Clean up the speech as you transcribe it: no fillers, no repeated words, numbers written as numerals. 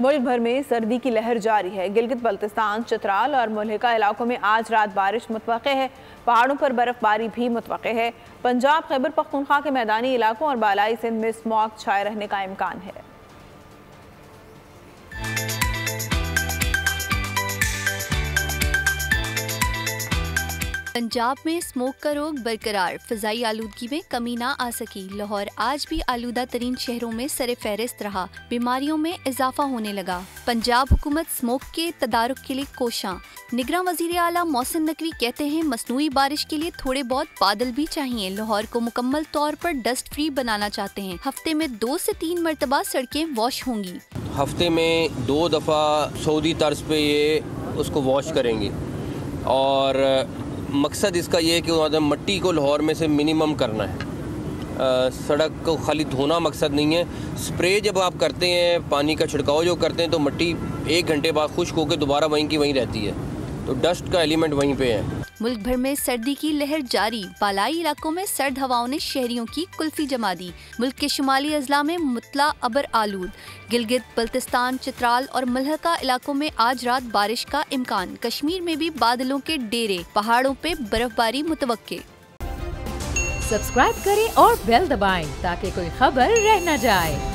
मुल्क भर में सर्दी की लहर जारी है। गिलगित बल्तिस्तान, चित्राल और मुल्हिका इलाकों में आज रात बारिश मुतवक्के है। पहाड़ों पर बर्फबारी भी मुतवक्के है। पंजाब, खैबर पख्तूनख्वा के मैदानी इलाकों और बालाई सिंध में स्मॉग छाए रहने का इम्कान है। पंजाब में स्मोक का रोग बरकरार, फिजाई आलूदगी में कमी ना आ सकी। लाहौर आज भी आलूदा तरीन शहरों में सरे फहरिस्त रहा। बीमारियों में इजाफा होने लगा। पंजाब हुकूमत स्मोक के तदारुक के लिए कोशां। निगरान वजीर आला मोहसिन नकवी कहते हैं मसनूई बारिश के लिए थोड़े बहुत बादल भी चाहिए। लाहौर को मुकम्मल तौर पर डस्ट फ्री बनाना चाहते हैं। हफ्ते में 2 से 3 मरतबा सड़कें वॉश होंगी। हफ्ते में 2 दफ़ा सऊदी तर्ज पे ये उसको वॉश करेंगे और मकसद इसका ये है कि मट्टी को लाहौर में से मिनिमम करना है। सड़क को खाली धोना मकसद नहीं है। स्प्रे जब आप करते हैं, पानी का छिड़काव जो करते हैं, तो मिट्टी 1 घंटे बाद खुश्क होकर दोबारा वहीं की वहीं रहती है, तो डस्ट का एलिमेंट वहीं पे है। मुल्क भर में सर्दी की लहर जारी। बालाई इलाकों में सर्द हवाओं ने शहरियों की कुल्फी जमा दी। मुल्क के शुमाली अजला में मुतला अबर आलूद। गिलगित, बल्तिस्तान, चित्राल और मुल्हिका इलाकों में आज रात बारिश का इम्कान। कश्मीर में भी बादलों के डेरे, पहाड़ों पे बर्फबारी मुतवक्के। सब्सक्राइब करें और बेल दबाएं ताकि कोई खबर रह न जाए।